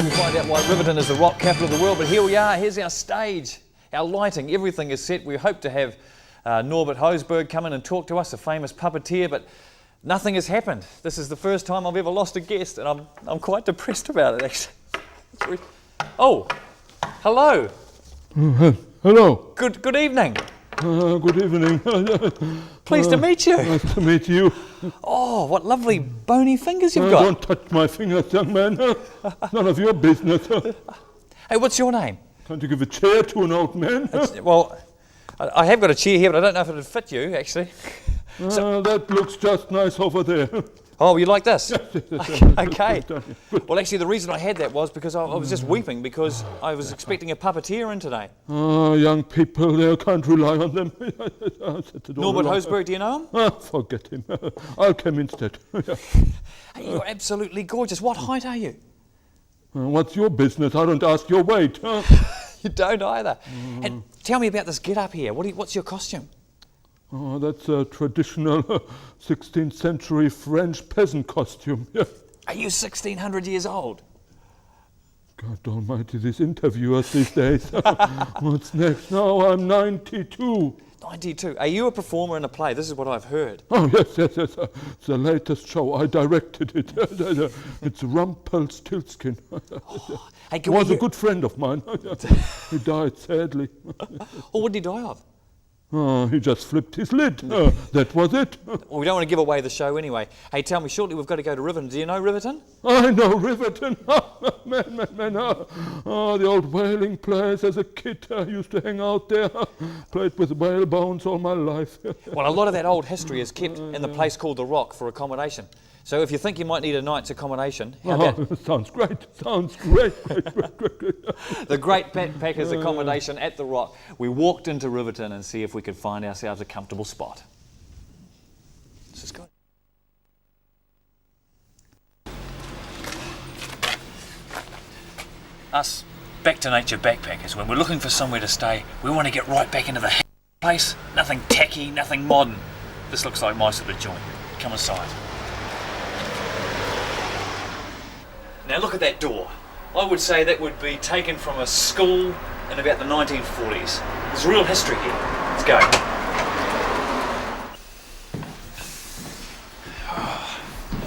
We'll find out why Riverton is the rock capital of the world, but here we are, here's our stage, our lighting, everything is set. We hope to have Norbert Hosberg come in and talk to us, a famous puppeteer, but nothing has happened. This is the first time I've ever lost a guest, and I'm quite depressed about it, actually. Oh, hello. Hello. Good evening. Good evening. Pleased to meet you. Nice to meet you. Oh, what lovely bony fingers you've got. Don't touch my fingers, young man. None of your business. Hey, what's your name? Can't you give a chair to an old man? Well, I have got a chair here, but I don't know if it would fit you, actually. That looks just nice over there. Oh, you like this? Yes. Okay. Well, actually, the reason I had that was because I was just weeping because I was expecting a puppeteer in today. Young people, they can't rely on them. Norbert Hosberg, do you know him? Forget him. I'll come instead. Hey, you're absolutely gorgeous. What height are you? What's your business? I don't ask your weight. You don't either. And tell me about this get-up here. What's your costume? Oh, that's a traditional 16th century French peasant costume. Are you 1,600 years old? God almighty, these interviewers these days. What's next? Now I'm 92. 92. Are you a performer in a play? This is what I've heard. Oh, yes. It's the latest show. I directed it. It's Rumpelstiltskin. Hey, He was a good friend of mine. He died sadly. Oh, what did he die of? Oh, he just flipped his lid. That was it. Well, we don't want to give away the show anyway. Hey, tell me, shortly we've got to go to Riverton. Do you know Riverton? I know Riverton. Man. Oh, the old whaling place. As a kid, I used to hang out there. Played with whale bones all my life. Well, a lot of that old history is kept in the place called The Rock for accommodation. So if you think you might need a night's accommodation, how about... Sounds great. Great. The Great Backpackers accommodation at The Rock. We walked into Riverton and see if we could find ourselves a comfortable spot. This is good. Us Back to Nature backpackers, when we're looking for somewhere to stay, we want to get right back into the place. Nothing tacky, nothing modern. This looks like my sort of joint. Come inside. Now look at that door. I would say that would be taken from a school in about the 1940s. There's real history here. Let's go.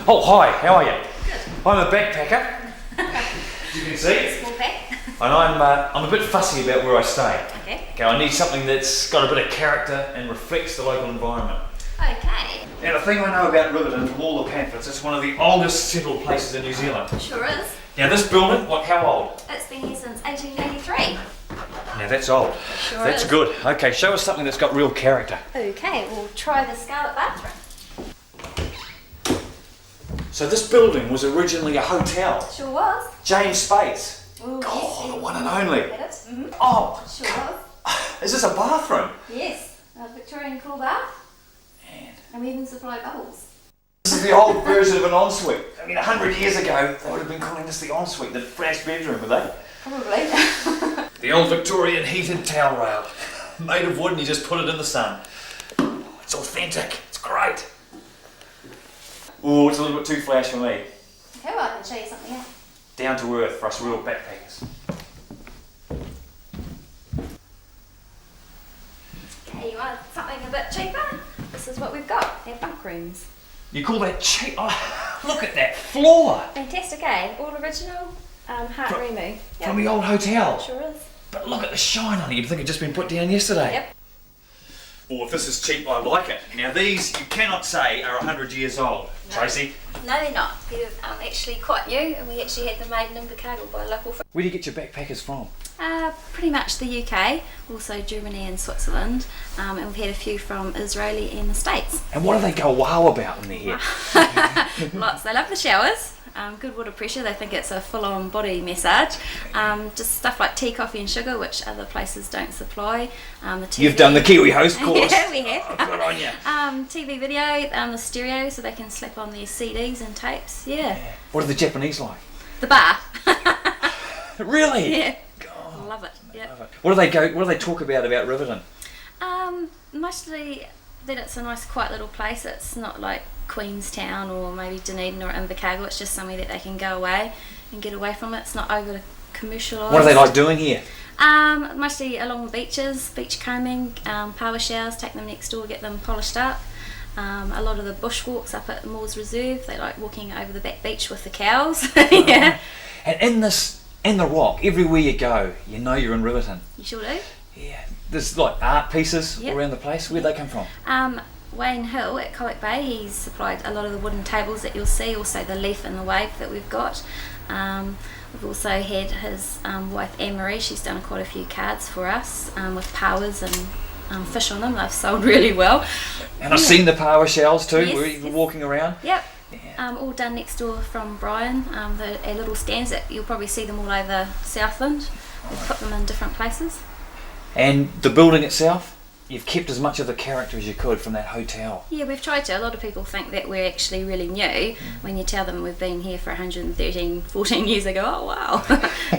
Oh, hi, how are you? Good. I'm a backpacker. You can see. Small pack. And I'm a bit fussy about where I stay. Okay. I need something that's got a bit of character and reflects the local environment. Okay. Now the thing I know about Riverton from all the pamphlets, it's one of the oldest settled places in New Zealand. Sure is. Now this building, how old? It's been here since 1883. Now that's old. Sure That's is. good. Okay, show us something that's got real character. Okay, we'll try the Scarlet bathroom. So this building was originally a hotel. Sure was. James Space. Ooh, Oh, the yes, one and only. It is. Mm-hmm. Oh, Sure was. is this a bathroom? Yes. A Victorian cool bath. Man. And we even supply bubbles. This is the old version of an ensuite. I mean, 100 years ago, they would have been calling this the ensuite, the flash bedroom, would they? Probably. The old Victorian heated towel rail. Made of wood and you just put it in the sun. Oh, it's authentic. It's great. Oh, it's a little bit too flash for me. Okay, well, I can show you something else. Down to earth for us real backpackers. Okay, you want something a bit cheaper? This is what we've got. They're bunk rooms. You call that cheap? Oh, look at that floor. Fantastic, eh? All original. Heart Remu. From the old hotel. Sure is. But look at the shine on it. You'd think it'd just been put down yesterday. Yep. Oh, if this is cheap, I like it. Now these, you cannot say are 100 years old. No. Tracy, No, they're not. They're actually quite new, and we actually had them made in Invercargill by a local friend. where do you get your backpackers from? Pretty much the UK, also Germany and Switzerland, and we've had a few from Israeli and the States. And what do they go wow about when they're here? Lots. They love the showers. Good water pressure. They think it's a full-on body massage. Just stuff like tea, coffee, and sugar, which other places don't supply. The TV. You've done the Kiwi host course. Yeah, we have. Good on you. TV video, the stereo, so they can slap on their CDs and tapes. Yeah. What are the Japanese like? The bar. Really? Yeah. God, Love it. Yeah. love it. What do they talk about Riverton? Mostly that it's a nice quiet little place. It's not like Queenstown or maybe Dunedin or Invercargill. It's just somewhere that they can go away and get away from it. It's not over commercialised. What do they like doing here? Mostly along the beaches, beach combing, power showers, take them next door, get them polished up. A lot of the bushwalks up at Moores Reserve, they like walking over the back beach with the cows. Yeah. And in the rock, everywhere you go, you know you're in Riverton. You sure do? Yeah. There's like art pieces Yep. all around the place. Where'd they come from? Wayne Hill at Cowick Bay, he's supplied a lot of the wooden tables that you'll see, also the leaf and the wave that we've got. We've also had his wife Anne-Marie, she's done quite a few cards for us with powers and fish on them. They've sold really well. And I've seen the power shells too, Yes, where you're yes. walking around. Yep. Yeah. All done next door from Brian. Our little stands that you'll probably see them all over Southland. We've put them in different places. And the building itself, you've kept as much of the character as you could from that hotel. Yeah, we've tried to. A lot of people think that we're actually really new. When you tell them we've been here for 113, 14 years, they go, oh wow.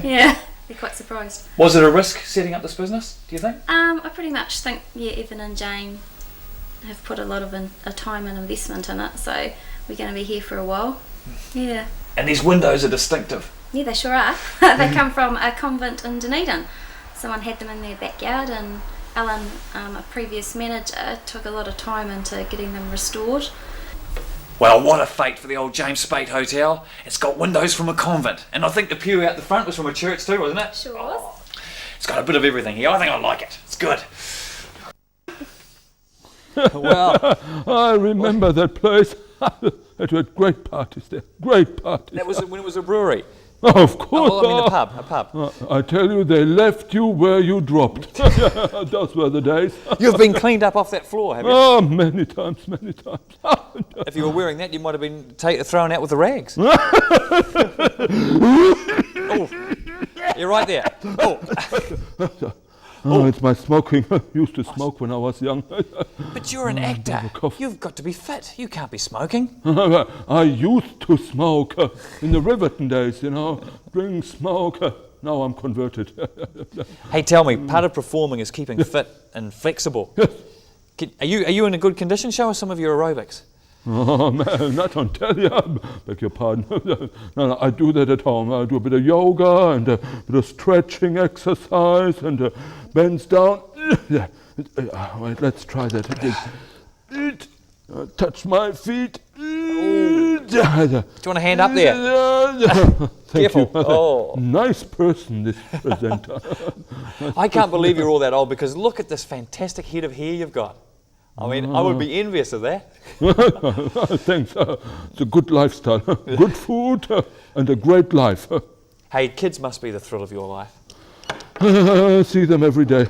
Yeah, they're quite surprised. Was it a risk setting up this business, do you think? I pretty much think, yeah, Evan and Jane have put a lot of time and investment in it, so we're going to be here for a while. Yeah. And these windows are distinctive. Yeah, they sure are. They come from a convent in Dunedin. Someone had them in their backyard, and Alan, a previous manager, took a lot of time into getting them restored. Well, what a fate for the old James Spate Hotel. It's got windows from a convent. And I think the pew out the front was from a church too, wasn't it? Sure was. It's got a bit of everything here. I think I like it. It's good. Well, I remember that place. It had great parties there. Great parties. that was when it was a brewery. Oh, of course. Oh, I mean a pub. I tell you, they left you where you dropped. Those were the days. You've been cleaned up off that floor, have you? Oh, many times, many times. If you were wearing that, you might have been thrown out with the rags. Oh, you're right there. Oh, Oh, it's my smoking. I used to smoke when I was young. but you're an actor. You've got to be fit. You can't be smoking. I used to smoke in the Riverton days, drink, smoke. Now I'm converted. Hey, tell me, part of performing is keeping fit and flexible. Are you in a good condition? Show us some of your aerobics. Oh, man, not on telly. I beg your pardon. No, I do that at home. I do a bit of yoga and a bit of stretching exercise and bends down. Wait, let's try that again. Touch my feet. Do you want a hand up there? Thank Careful. you. Oh. Nice person, this presenter. I can't believe you're all that old, because look at this fantastic head of hair you've got. I mean, I would be envious of that. Thanks. It's a good lifestyle. Good food and a great life. Hey, kids must be the thrill of your life. See them every day.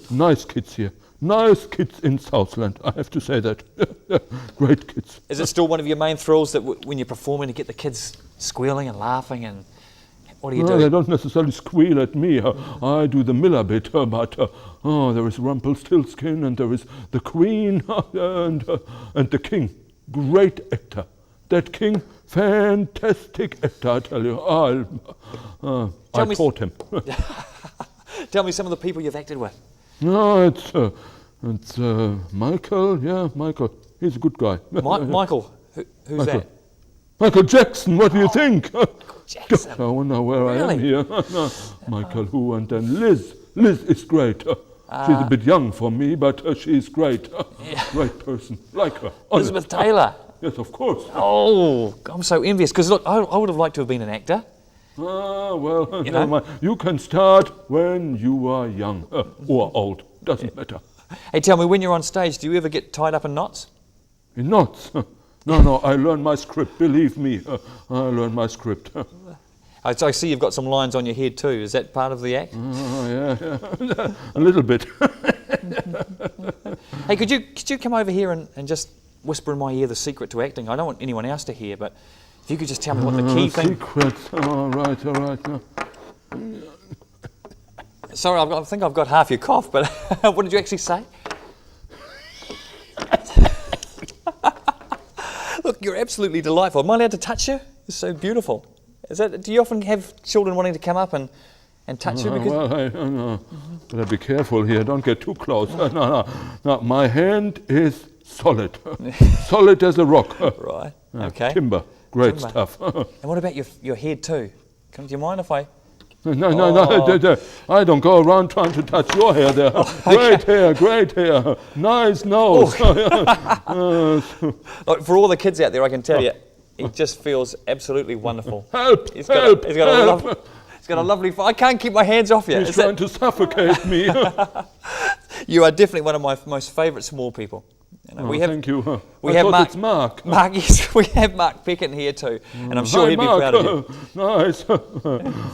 Nice kids here. Nice kids in Southland, I have to say that. Great kids. Is it still one of your main thrills that when you're performing to get the kids squealing and laughing, and what do you No, do? they don't necessarily squeal at me. I do the Miller bit, but there is Rumpelstiltskin and there is the Queen and the King. Great actor. That King, fantastic actor, I tell you. I taught him. Tell me some of the people you've acted with. No, it's Michael. Yeah, Michael. He's a good guy. Michael, who's Michael. that? Michael Jackson. What do you think? Jackson. I wonder where I am Really? here. Michael, who, and then Liz. Liz is great. She's a bit young for me, but she's great. Great person. Like her. honest. Elizabeth Taylor. Yes, of course. Oh, I'm so envious, because look, I would have liked to have been an actor. Well, You never know? mind. You can start when you are young or old. Doesn't matter. Hey, tell me, when you're on stage, do you ever get tied up in knots? In knots. No, I learned my script. Believe me, I learned my script. I see you've got some lines on your head too. Is that part of the act? Yeah. A little bit. Hey, could you come over here and just whisper in my ear the secret to acting? I don't want anyone else to hear, but if you could just tell me what the key thing... Secrets. All right. No. Sorry, I think I've got half your cough, but what did you actually say? Look, you're absolutely delightful. Am I allowed to touch you? You're so beautiful. Do you often have children wanting to come up and touch you? Because No. Better be careful here. Don't get too close. No. My hand is solid. Solid as a rock. Right. Okay. Timber. Great Timber. stuff. And what about your head too? Do you mind if I? No, I don't go around trying to touch your hair there. Great hair, nice nose. Look, for all the kids out there, I can tell you, he just feels absolutely wonderful. Help, He's help, got a help. he's got a lovely. I can't keep my hands off you. He's trying to suffocate me. You are definitely one of my most favourite small people. You know, Thank you. We I have thought Mark. it's Mark. Mark, yes, we have Mark Peckett here too, and I'm sure Hi, he'd be Mark. proud of you. Nice.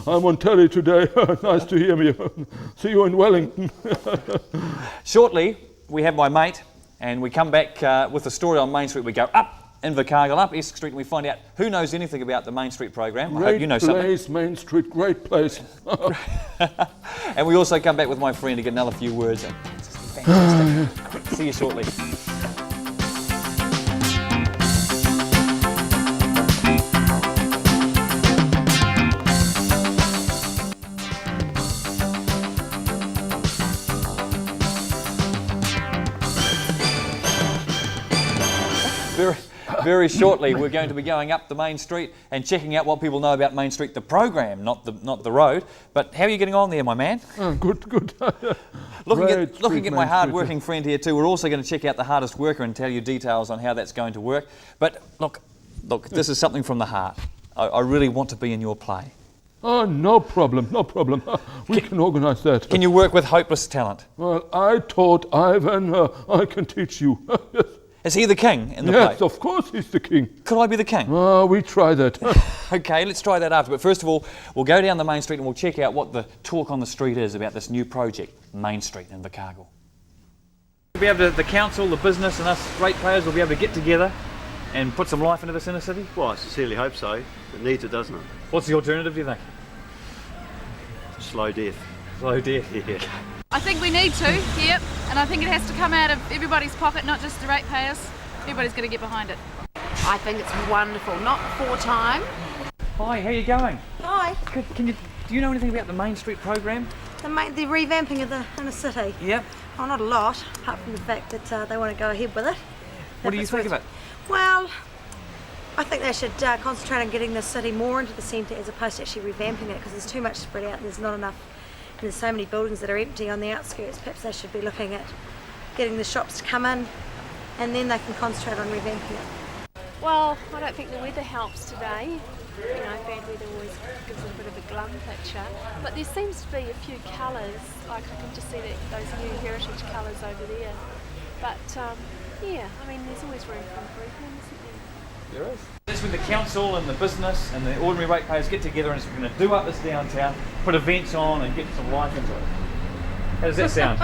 I'm on telly today. Nice to hear me. See you in Wellington. Shortly, we have my mate, and we come back with a story on Main Street. We go up Invercargill, up Esk Street, and we find out who knows anything about the Main Street program. I hope you know something. Great place, Main Street, great place. And we also come back with my friend to get another few words in. It's just fantastic. See you shortly. Very shortly, we're going to be going up the Main Street and checking out what people know about Main Street, the program, not the road. But how are you getting on there, my man? Good. Looking at my hard-working friend here too, we're also going to check out the hardest worker and tell you details on how that's going to work. But look, this is something from the heart. I really want to be in your play. Oh, no problem. We can organise that. Can you work with hopeless talent? Well, I taught Ivan. I can teach you. Is he the king in the play? Yes, of course he's the king. Could I be the king? We try that. Okay, let's try that after. But first of all, we'll go down the Main Street and we'll check out what the talk on the street is about this new project, Main Street in Invercargill. The council, the business and us great players will be able to get together and put some life into this inner city? Well, I sincerely hope so. It needs it, doesn't it? What's the alternative, do you think? Slow death. Slow death. Yeah. I think we need to, yep, and I think it has to come out of everybody's pocket, not just the ratepayers. Everybody's going to get behind it. I think it's wonderful, not for time. Hi, how you going? Hi. Do you know anything about the Main Street program? The revamping of the inner city. Yep. Oh, not a lot, apart from the fact that they want to go ahead with it. What do you think of it? Well, I think they should concentrate on getting the city more into the centre as opposed to actually revamping it, because there's too much spread out and there's not enough. And there's so many buildings that are empty on the outskirts. Perhaps they should be looking at getting the shops to come in, and then they can concentrate on revamping it. Well, I don't think the weather helps today. You know, bad weather always gives it a bit of a glum picture. But there seems to be a few colours, like I can just see those new heritage colours over there. But yeah, I mean, there's always room for improvement, isn't there? There is. That's when the council and the business and the ordinary ratepayers get together and we're going to do up this downtown, put events on and get some life into it. How does that sound?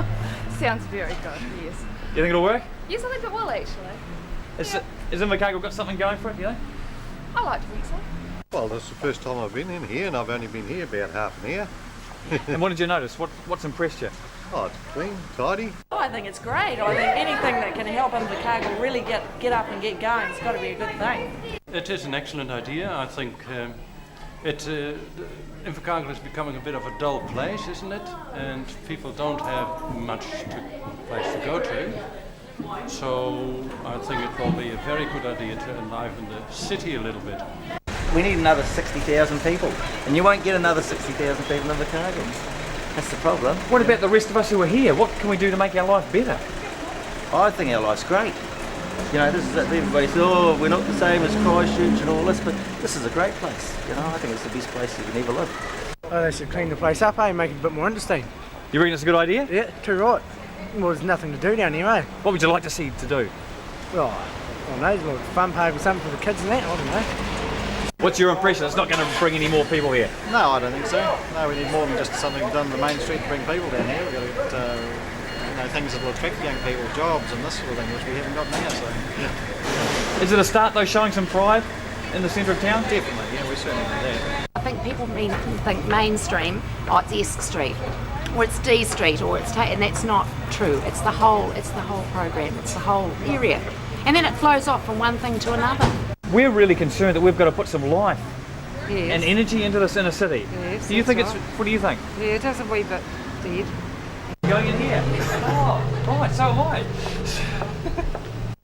Sounds very good, yes. You think it'll work? Yes, I think it will actually. Has Invercargill got something going for it, do you think? I like to think so. Well, this is the first time I've been in here, and I've only been here about half an hour. And what did you notice? What's impressed you? Oh, it's clean, tidy. I think it's great. I think anything that can help Invercargill really get up and get going, it's got to be a good thing. It is an excellent idea. I think Invercargill is becoming a bit of a dull place, isn't it? And people don't have much place to go to. So I think it will be a very good idea to enliven the city a little bit. We need another 60,000 people, and you won't get another 60,000 people in Invercargill. That's the problem. What about the rest of us who are here? What can we do to make our life better? I think our life's great. You know, this is everybody says, oh, we're not the same as Christchurch and all this, but this is a great place. You know, I think it's the best place you can ever live. Oh, they should clean the place up, eh? Make it a bit more interesting. You reckon it's a good idea? Yeah, too right. Well, there's nothing to do down here, eh? What would you like to see to do? Well, I don't know, there's a fun park or something for the kids and that, I don't know. What's your impression? It's not going to bring any more people here? No, I don't think so. No, we need more than just something done on the main street to bring people down here. We've got to get things that will attract young people, jobs and this sort of thing, which we haven't got now. So, yeah. Is it a start though, showing some pride in the centre of town? Definitely, yeah, we certainly do that. I think people think mainstream, oh, it's Esk Street, or it's D Street, or it's and that's not true. It's the whole program. It's the whole area, and then it flows off from one thing to another. We're really concerned that we've got to put some life Yes. and energy into this inner city. Yes, do you think that's it's? right. What do you think? Yeah, it is a wee bit dead. Going in here. Oh, right. So am I.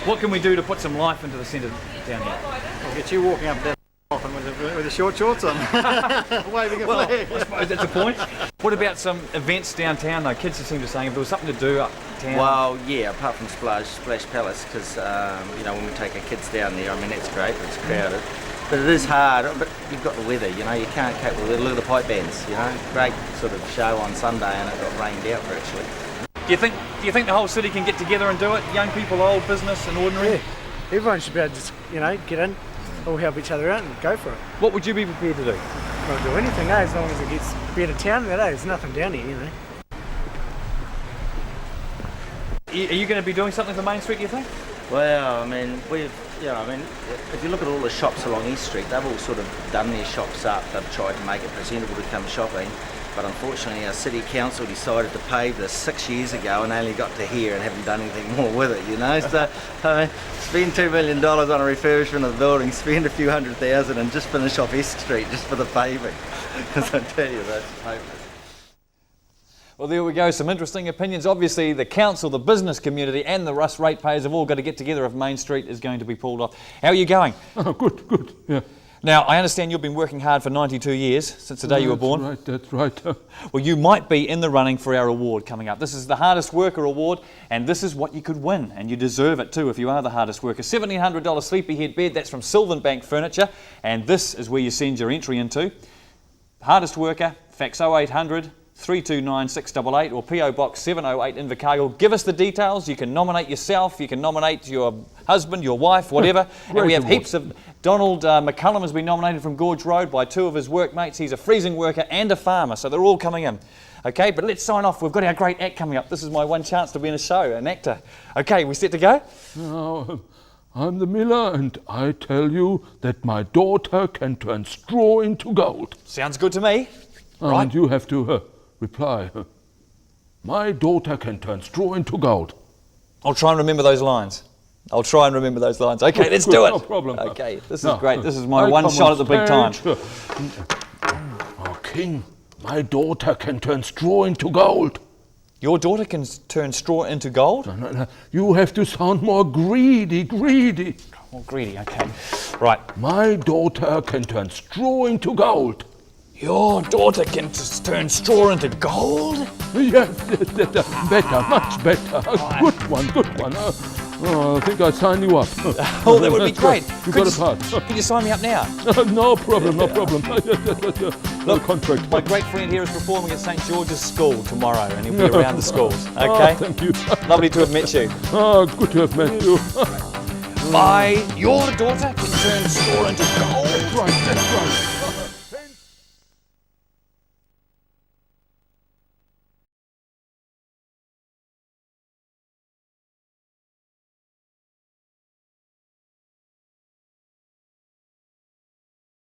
What can we do to put some life into the centre down here? I'll get you walking up there often with the short shorts on, waving a flag. I suppose that's the point. What about some events downtown though? Kids seem to saying if there was something to do uptown. Well, yeah, apart from Splash Palace, because you know, when we take our kids down there, I mean, that's great, but it's crowded. But it is hard, but you've got the weather, you know, you can't cope with it. Look at the pipe bands, you know, great sort of show on Sunday and it got rained out virtually. Do you think the whole city can get together and do it? Young people, old, business and ordinary? Yeah, everyone should be able to just, you know, get in, all help each other out and go for it. What would you be prepared to do? I'll do anything, as long as it gets better town. There's nothing down here, you know. Are you going to be doing something for Main Street, do you think? Well, I mean, if you look at all the shops along East Street, they've all sort of done their shops up. They've tried to make it presentable to come shopping. But unfortunately, our city council decided to pave this 6 years ago and only got to here and haven't done anything more with it, you know. So, I mean, spend $2 million on a refurbishment of the building, spend a few $100,000 and just finish off Esk Street just for the paving. Because I tell you, that's hopeless. Well, there we go, some interesting opinions. Obviously, the council, the business community and the Russ ratepayers have all got to get together if Main Street is going to be pulled off. How are you going? Oh, good, yeah. Now, I understand you've been working hard for 92 years, since the day you were born. That's right. Well, you might be in the running for our award coming up. This is the Hardest Worker Award, and this is what you could win, and you deserve it too if you are the hardest worker. $1,700 sleepyhead bed, that's from Sylvan Bank Furniture, and this is where you send your entry into. Hardest Worker, fax 0800 329 688 or PO Box 708 Invercargill. Give us the details. You can nominate yourself, you can nominate your husband, your wife, whatever. And we have heaps of... Donald McCullum has been nominated from Gorge Road by two of his workmates. He's a freezing worker and a farmer, so they're all coming in. Okay, but let's sign off. We've got our great act coming up. This is my one chance to be in a show, an actor. Okay, we set to go? Now, I'm the miller and I tell you that my daughter can turn straw into gold. Sounds good to me. Right. And you have to reply. My daughter can turn straw into gold. I'll try and remember those lines. Okay, let's do it. No problem. Okay, this is great. This is my one shot at the big time. Oh, King, my daughter can turn straw into gold. Your daughter can turn straw into gold? No. You have to sound more greedy. More greedy, okay. Right. My daughter can turn straw into gold. Your daughter can turn straw into gold? Yes, better, much better. Good one. I think I'll sign you up. Oh, that would be great. You got a part. Could you sign me up now? No problem. Look, contract. My great friend here is performing at St George's School tomorrow, and he'll be around the schools. Okay? Oh, thank you. Lovely to have met you. Oh, good to have met you. Your daughter can turn straw into gold. That's right.